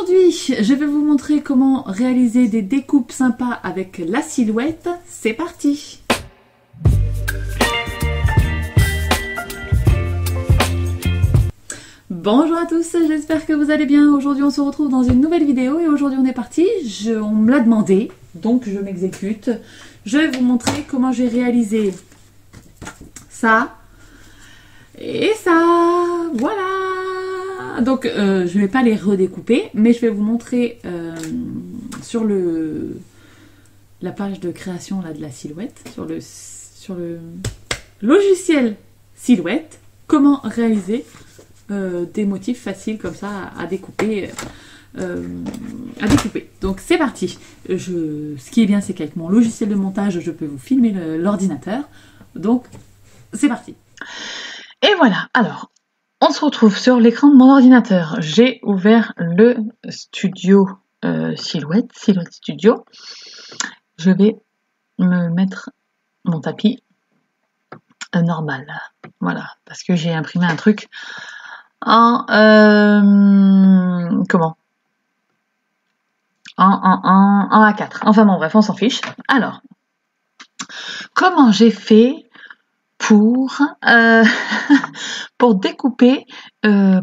Aujourd'hui, je vais vous montrer comment réaliser des découpes sympas avec la silhouette. C'est parti! Bonjour à tous, j'espère que vous allez bien. Aujourd'hui, on se retrouve dans une nouvelle vidéo et aujourd'hui, on est parti. On me l'a demandé, donc je m'exécute. Je vais vous montrer comment j'ai réalisé ça et ça. Voilà! Donc, je ne vais pas les redécouper, mais je vais vous montrer sur la page de création là, de la silhouette, sur le logiciel Silhouette, comment réaliser des motifs faciles comme ça à découper. Donc, c'est parti. Ce qui est bien, c'est qu'avec mon logiciel de montage, je peux vous filmer l'ordinateur. Donc, c'est parti. Et voilà, alors... On se retrouve sur l'écran de mon ordinateur. J'ai ouvert le studio Silhouette Studio. Je vais me mettre mon tapis normal. Voilà, parce que j'ai imprimé un truc en en A4. Enfin bon, bref, on s'en fiche. Alors, comment j'ai fait pour découper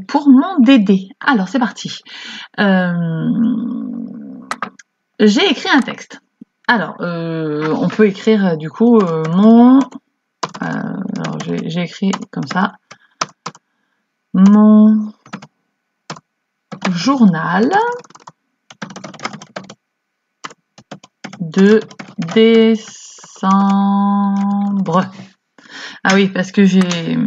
pour mon DD. Alors c'est parti. J'ai écrit un texte. Alors on peut écrire du coup alors j'ai écrit comme ça mon journal de décembre. Ah oui, parce que j'ai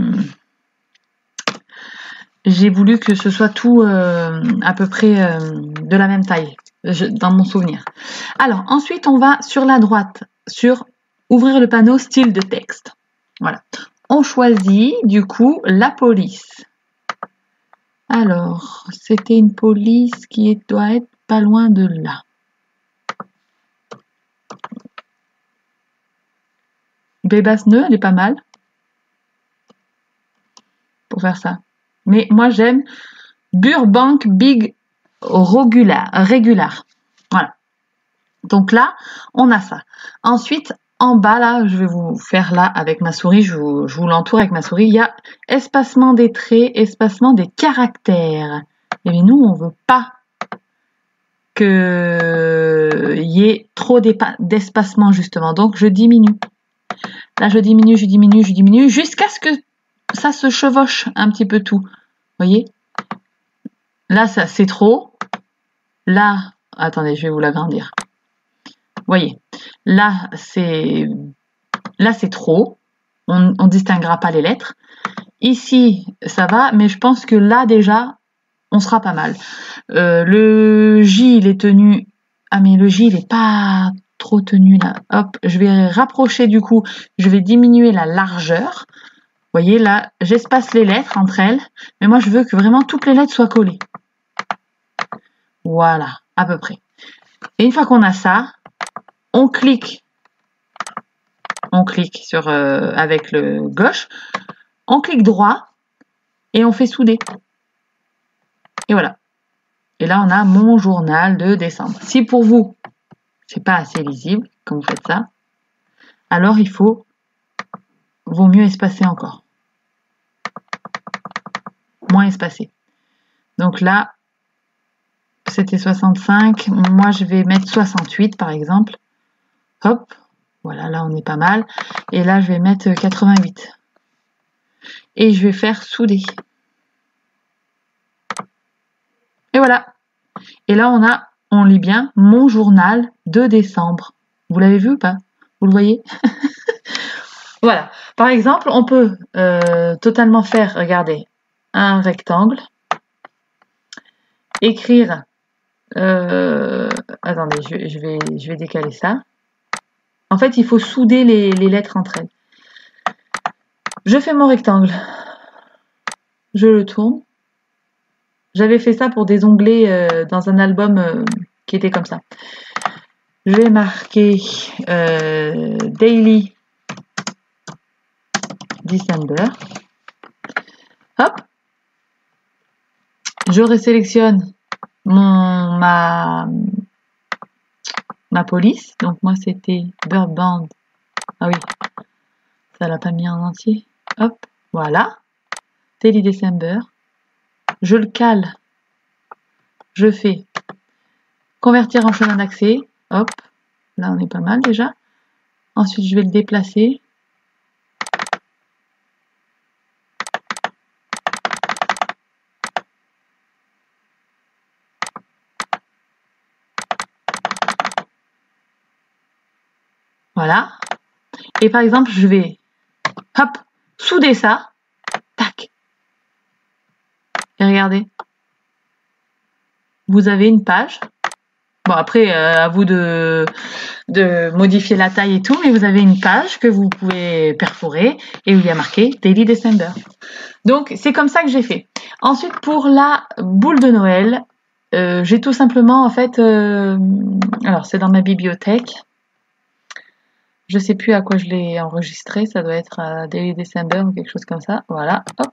voulu que ce soit tout à peu près de la même taille, dans mon souvenir. Alors, ensuite, on va sur la droite, sur ouvrir le panneau style de texte. Voilà. On choisit, du coup, la police. Alors, c'était une police qui doit être pas loin de là. Bébasneux, elle est pas mal. Pour faire ça. Mais moi, j'aime Burbank Big Regular. Voilà. Donc là, on a ça. Ensuite, en bas, là, je vais vous faire là avec ma souris. Je vous l'entoure avec ma souris. Il y a espacement des traits, espacement des caractères. Et bien, nous, on veut pas qu'il y ait trop d'espacement, justement. Donc, je diminue. Là, je diminue jusqu'à ce que ça se chevauche un petit peu tout. Voyez? Là, ça c'est trop. Là, attendez, je vais vous l'agrandir. Voyez? Là, c'est trop. On distinguera pas les lettres. Ici, ça va, mais je pense que là, déjà, on sera pas mal. Le J, il est tenu... Ah, mais le J, il est pas trop tenu, là. Hop, je vais rapprocher, du coup. Je vais diminuer la largeur. Vous voyez, là, j'espace les lettres entre elles, mais moi, je veux que vraiment toutes les lettres soient collées. Voilà, à peu près. Et une fois qu'on a ça, on clique sur avec le gauche, on clique droit et on fait souder. Et voilà. Et là, on a mon journal de décembre. Si pour vous, c'est pas assez lisible quand vous faites ça, alors vaut mieux espacer encore. Moins espacé. Donc là, c'était 65. Moi, je vais mettre 68, par exemple. Hop. Voilà, là, on est pas mal. Et là, je vais mettre 88. Et je vais faire souder. Et voilà. Et là, on lit bien mon journal de décembre. Vous l'avez vu ou pas? Vous le voyez? Voilà. Par exemple, on peut totalement faire, regardez, un rectangle. Écrire... attendez, je vais décaler ça. En fait, il faut souder les lettres entre elles. Je fais mon rectangle. Je le tourne. J'avais fait ça pour des onglets dans un album qui était comme ça. Je vais marquer Daily December. Hop. Je resélectionne ma police. Donc moi c'était Burbank. Ah oui, ça l'a pas mis en entier. Hop, voilà. Daily December. Je le cale. Je fais convertir en chemin d'accès. Hop, là on est pas mal déjà. Ensuite je vais le déplacer. Voilà. Et par exemple, je vais, hop, souder ça. Tac. Et regardez. Vous avez une page. Bon, après, à vous de modifier la taille et tout, mais vous avez une page que vous pouvez perforer et où il y a marqué Daily December. Donc, c'est comme ça que j'ai fait. Ensuite, pour la boule de Noël, j'ai tout simplement, en fait, alors c'est dans ma bibliothèque. Je sais plus à quoi je l'ai enregistré, ça doit être à Daily December ou quelque chose comme ça. Voilà, hop.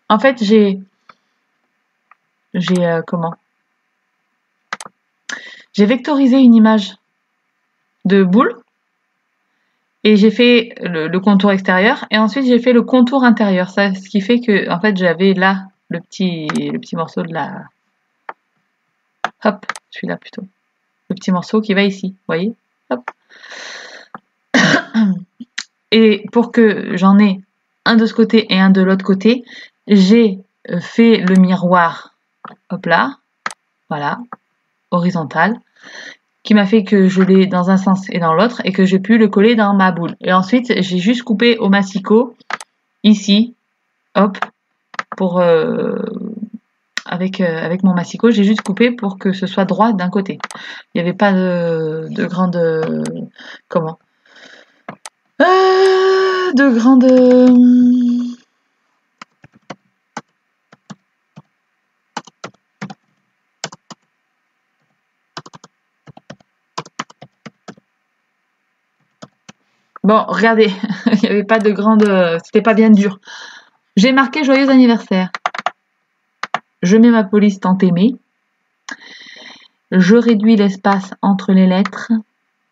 En fait, j'ai comment? J'ai vectorisé une image de boule et j'ai fait le contour extérieur et ensuite j'ai fait le contour intérieur. Ça, ce qui fait que en fait j'avais là le petit morceau de la, hop, celui-là plutôt, le petit morceau qui va ici, vous voyez, hop. Et pour que j'en ai un de ce côté et un de l'autre côté, j'ai fait le miroir, hop là, voilà, horizontal, qui m'a fait que je l'ai dans un sens et dans l'autre et que j'ai pu le coller dans ma boule. Et ensuite, j'ai juste coupé au massicot, ici, hop, pour avec mon massicot, j'ai juste coupé pour que ce soit droit d'un côté. Il n'y avait pas de grande comment de grande bon, regardez, il n'y avait pas de grande, c'était pas bien dur. J'ai marqué joyeux anniversaire. Je mets ma police tant aimée. Je réduis l'espace entre les lettres.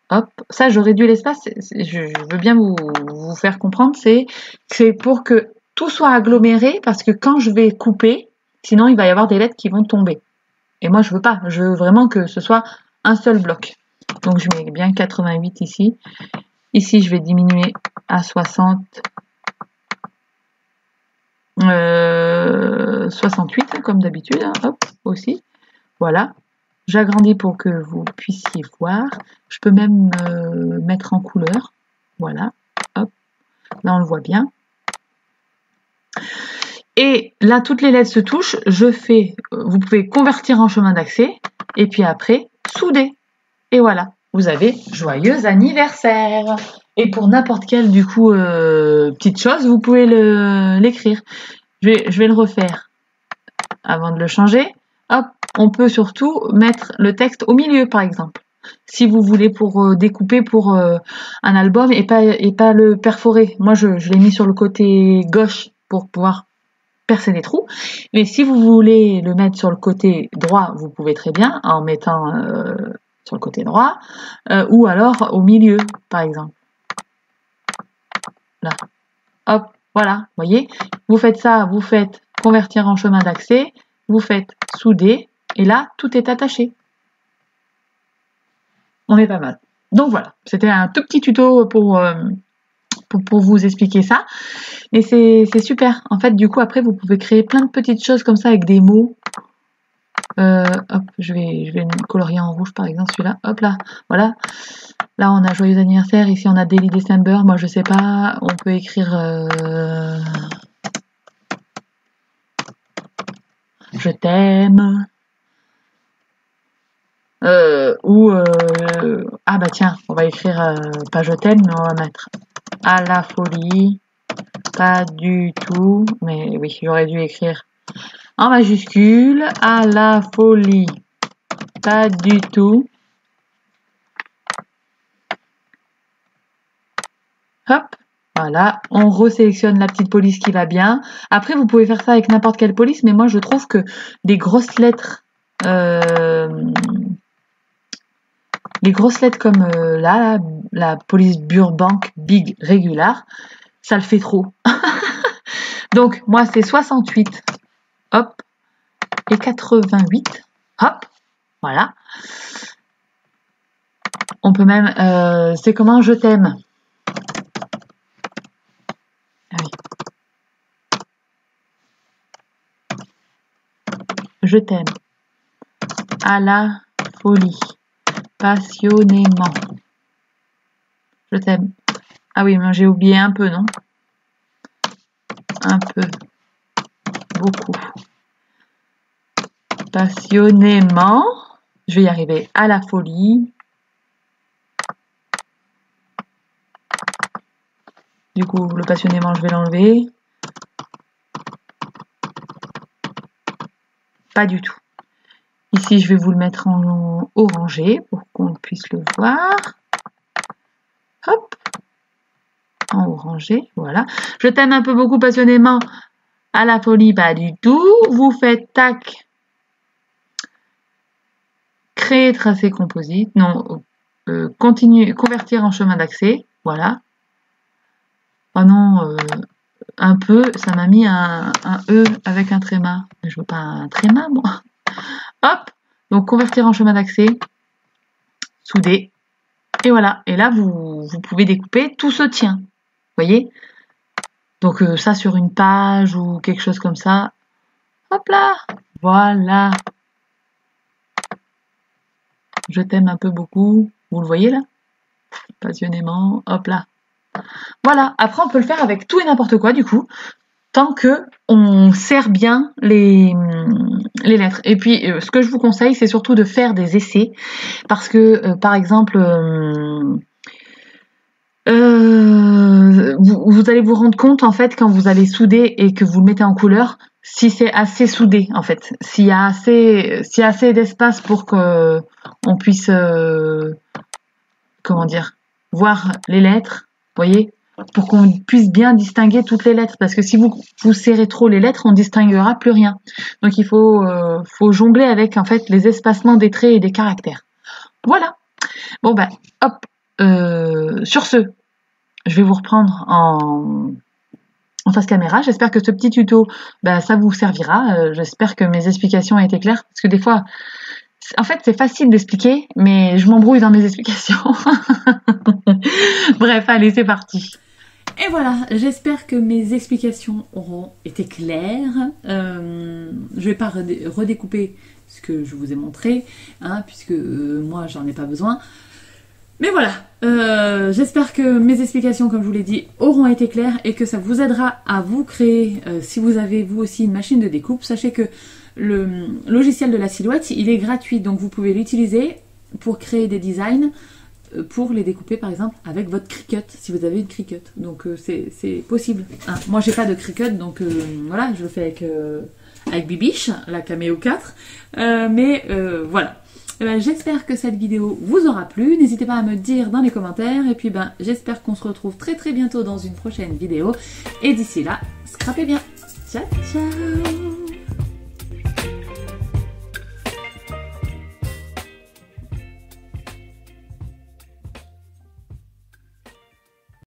Hop, ça je réduis l'espace, je veux bien vous faire comprendre, c'est pour que tout soit aggloméré parce que quand je vais couper, sinon il va y avoir des lettres qui vont tomber. Et moi je veux pas, je veux vraiment que ce soit un seul bloc. Donc je mets bien 88 ici. Ici je vais diminuer à 60. 68 comme d'habitude, hein, hop, aussi. Voilà. J'agrandis pour que vous puissiez voir. Je peux même mettre en couleur. Voilà. Hop. Là, on le voit bien. Et là, toutes les lettres se touchent. Je fais, vous pouvez convertir en chemin d'accès. Et puis après, souder. Et voilà. Vous avez joyeux anniversaire. Et pour n'importe quelle, du coup, petite chose, vous pouvez l'écrire. Je vais le refaire avant de le changer. Hop, on peut surtout mettre le texte au milieu, par exemple. Si vous voulez pour découper pour un album et pas le perforer. Moi, je l'ai mis sur le côté gauche pour pouvoir percer les trous. Mais si vous voulez le mettre sur le côté droit, vous pouvez très bien en mettant sur le côté droit ou alors au milieu, par exemple. Là. Hop, voilà, voyez. Vous faites ça, vous faites convertir en chemin d'accès, vous faites souder, et là, tout est attaché. On est pas mal. Donc voilà, c'était un tout petit tuto pour vous expliquer ça. Et c'est super. En fait, du coup, après, vous pouvez créer plein de petites choses comme ça avec des mots. Hop, je vais le colorier en rouge, par exemple, celui-là. Hop là, voilà. Là, on a joyeux anniversaire. Ici, on a Daily December. Moi, je sais pas. On peut écrire je t'aime. Ah bah tiens, on va écrire pas je t'aime, mais on va mettre à la folie. Pas du tout. Mais oui, j'aurais dû écrire en majuscule. À la folie. Pas du tout. Hop, voilà, on resélectionne la petite police qui va bien. Après, vous pouvez faire ça avec n'importe quelle police, mais moi, je trouve que des grosses lettres les grosses lettres comme là, la police Burbank Big Regular, ça le fait trop. Donc, moi, c'est 68, hop, et 88, hop, voilà. On peut même, c'est comment je t'aime. Ah oui. Je t'aime. À la folie. Passionnément. Je t'aime. Ah oui, mais j'ai oublié un peu, non? Un peu. Beaucoup. Passionnément. Je vais y arriver. À la folie. Du coup, le passionnément, je vais l'enlever. Pas du tout. Ici, je vais vous le mettre en orangé pour qu'on puisse le voir. Hop. En orangé, voilà. Je t'aime un peu beaucoup passionnément. À la folie, pas du tout. Vous faites tac. Créer, tracer, composite. Non, continuer, convertir en chemin d'accès. Voilà. Oh non, un peu, ça m'a mis un E avec un tréma. Je veux pas un tréma, moi. Hop. Donc, convertir en chemin d'accès. Souder. Et voilà. Et là, vous pouvez découper. Tout se tient. Vous voyez? Donc, ça sur une page ou quelque chose comme ça. Hop là. Voilà. Je t'aime un peu beaucoup. Vous le voyez là? Passionnément. Hop là. Voilà. Après, on peut le faire avec tout et n'importe quoi du coup. Tant que on sert bien les lettres. Et puis, ce que je vous conseille, c'est surtout de faire des essais. Parce que, par exemple, vous allez vous rendre compte, en fait, quand vous allez souder et que vous le mettez en couleur, si c'est assez soudé, en fait. S'il y a assez d'espace pour que on puisse, comment dire, voir les lettres, vous voyez, pour qu'on puisse bien distinguer toutes les lettres. Parce que si vous serrez trop les lettres, on ne distinguera plus rien. Donc, il faut jongler avec, en fait, les espacements des traits et des caractères. Voilà. Bon, ben, hop. Sur ce, je vais vous reprendre en face caméra. J'espère que ce petit tuto, ça vous servira. J'espère que mes explications ont été claires. Parce que des fois, en fait, c'est facile d'expliquer, mais je m'embrouille dans mes explications. Bref, allez, c'est parti. Et voilà, j'espère que mes explications auront été claires. Je vais pas redécouper ce que je vous ai montré, hein, puisque moi, j'en ai pas besoin. Mais voilà, j'espère que mes explications, comme je vous l'ai dit, auront été claires et que ça vous aidera à vous créer, si vous avez vous aussi une machine de découpe. Sachez que le logiciel de la silhouette, il est gratuit, donc vous pouvez l'utiliser pour créer des designs, pour les découper par exemple avec votre Cricut, si vous avez une Cricut. Donc c'est possible. Hein, moi j'ai pas de Cricut, donc voilà, je le fais avec Bibiche, la Cameo 4. Mais voilà. J'espère que cette vidéo vous aura plu. N'hésitez pas à me dire dans les commentaires. Et puis j'espère qu'on se retrouve très très bientôt dans une prochaine vidéo. Et d'ici là, scrapez bien. Ciao ciao.